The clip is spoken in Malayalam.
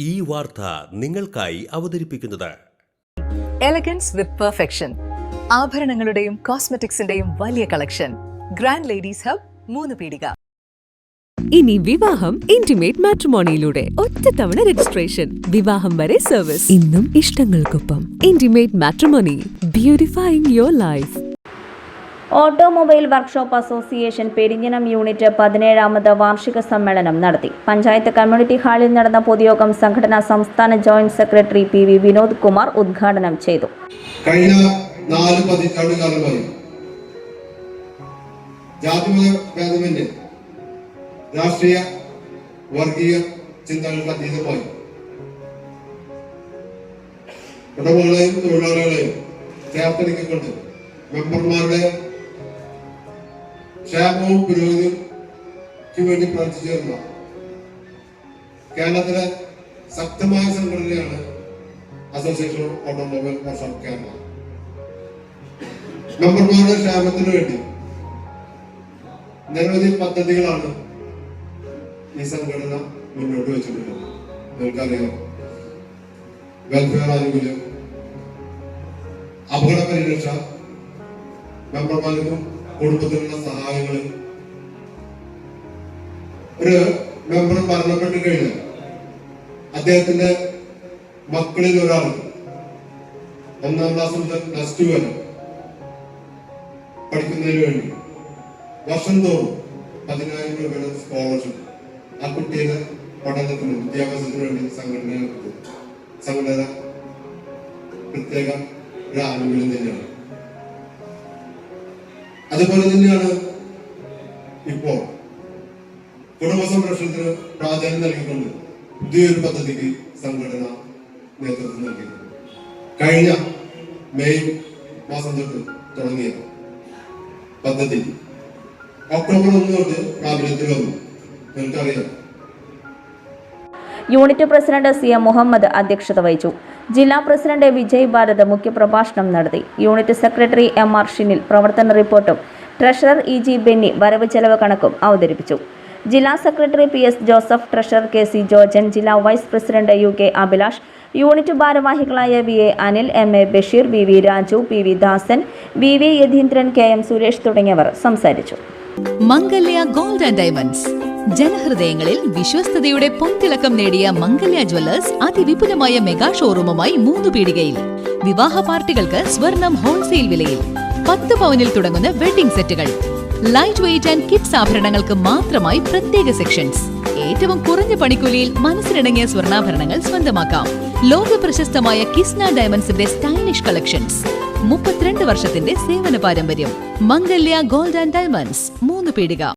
ഈ വാർത്ത നിങ്ങൾക്കായി അവതരിപ്പിക്കുന്നത് എലഗൻസ് വിത്ത് പെർഫെക്ഷൻ, ആഭരണങ്ങളുടെയും കോസ്മെറ്റിക്സിന്റെയും വലിയ കളക്ഷൻ. ഗ്രാൻഡ് ലേഡീസ് ഹബ്, 3 പീടിക. ഇനി വിവാഹം ഇന്റിമേറ്റ് മാട്രിമോണിയിലൂടെ ഒറ്റത്തവണ രജിസ്ട്രേഷൻ, വിവാഹം വരെ സർവീസ്. ഇന്നും ഇഷ്ടങ്ങൾക്കൊപ്പം Intimate Matrimony, beautifying your life. Automobile workshop association Perinjanam unit 17ാമത് വാർഷിക സമ്മേളനം നടത്തി. പഞ്ചായത്ത് കമ്മ്യൂണിറ്റി ഹാളിൽ നടന്ന പൊതുയോഗം സംഘടനാ സംസ്ഥാന joint secretary PV Vinod Kumar ഉദ്ഘാടനം ചെയ്തു. കഴിഞ്ഞ 4 പതിറ്റാണ്ടുകാലമായി ജാതിമത ഭേദമന്യേ രാഷ്ട്രീയ വർഗീയ ചിന്തകൾക്ക് അതീതമായി ഉടമകളെയും തൊഴിലാളികളെയും ചേർത്തെടുക്കൊണ്ട് മെമ്പർമാരുടെ ക്ഷേമവും പുരോഗതിക്ക് വേണ്ടി പ്രവർത്തിച്ചു വരുന്ന കേരളത്തിലെ ശക്തമായ സംഘടനയാണ് അസോസിയേഷൻ ഓട്ടോമൊബൈൽ വർക്ക്ഷോപ്പ് കേരള. മെമ്പർമാരുടെ ക്ഷേമത്തിന് വേണ്ടി നിരവധി പദ്ധതികളാണ് ഈ സംഘടന മുന്നോട്ട് വെച്ചിട്ടുള്ളത്. നിങ്ങൾക്കറിയാം, വെൽഫെയർ ആനുകൂല്യം, അപകട പരിരക്ഷ, മെമ്പർമാർക്കും കുടുംബത്തിനുള്ള സഹായങ്ങൾ. ഒരു മെമ്പർ മരണപ്പെട്ട് കഴിഞ്ഞാൽ അദ്ദേഹത്തിന്റെ മക്കളിൽ ഒരാൾ 1ാം ക്ലാസ് മുതൽ +2 വരെ പഠിക്കുന്നതിന് വേണ്ടി വർഷം തോറും 10,000 രൂപയുടെ സ്കോളർഷിപ്പ് ആ കുട്ടിയുടെ പഠനത്തിന് വിദ്യാഭ്യാസത്തിന് വേണ്ടി സംഘടന പ്രത്യേക ഒരു ആനുകൂല്യം തന്നെയാണ്. അതുപോലെ തന്നെയാണ് ഇപ്പോൾ കുടുംബ സംരക്ഷണത്തിന് പ്രാധാന്യം നൽകിക്കൊണ്ട് പുതിയൊരു പദ്ധതിക്ക് സംഘടന നേതൃത്വം നൽകിയത്. കഴിഞ്ഞ മെയ് മാസം തൊട്ട് തുടങ്ങിയ പദ്ധതി ഒക്ടോബർ 1 തൊട്ട് പ്രാബല്യത്തിൽ വന്നു. നിങ്ങൾക്കറിയാം. യൂണിറ്റ് പ്രസിഡന്റ് CM മുഹമ്മദ് അധ്യക്ഷത വഹിച്ചു. ജില്ലാ പ്രസിഡന്റ് വിജയ് ഭാരത് മുഖ്യപ്രഭാഷണം നടത്തി. യൂണിറ്റ് സെക്രട്ടറി MR ഷിനിൽ പ്രവർത്തന റിപ്പോർട്ടും ട്രഷറർ EG ബെന്നി വരവ് ചെലവ് കണക്കും അവതരിപ്പിച്ചു. ജില്ലാ secretary PS Joseph, treasurer KC ജോർജൻ, ജില്ലാ vice president UK Abhilash, unit ഭാരവാഹികളായ VA Anil, MA Basheer, VV Raju, PV Dasan, VV Yatheendran, KM Suresh തുടങ്ങിയവർ സംസാരിച്ചു. മംഗല്യ ഗോൾഡ് ആൻഡ് ഡയമണ്ട്സ്, ജനഹൃദയങ്ങളിൽ വിശ്വസ്തയുടെ പൊൻതിളക്കം നേടിയ മംഗല്യ ജ്വല്ലേഴ്സ് അതിവിപുലമായ മെഗാ ഷോറൂമുമായി 3 പീടികയിൽ. വിവാഹ പാർട്ടികൾക്ക് സ്വർണം ഹോൾസെയിൽ വിലയിൽ. 10 പവനിൽ തുടങ്ങുന്ന വെഡിംഗ് സെറ്റുകൾ, ലൈറ്റ് വെയ്റ്റ് ആൻഡ് കിഡ്സ് ആഭരണങ്ങൾക്ക് മാത്രമായി പ്രത്യേക സെക്ഷൻസ്. ഏറ്റവും കുറഞ്ഞ പണിക്കൂലിയിൽ മനസ്സിലിണങ്ങിയ സ്വർണ്ണാഭരണങ്ങൾ സ്വന്തമാക്കാം. ലോക പ്രശസ്തമായ കിസ്ന ഡയമണ്ട്സിന്റെ സ്റ്റൈലിഷ് കളക്ഷൻസ്. 32 വർഷത്തിന്റെ സേവന പാരമ്പര്യം. മംഗല്യ ഗോൾഡ് ആൻഡ് ഡയമണ്ട്സ്, 3 പീടിക.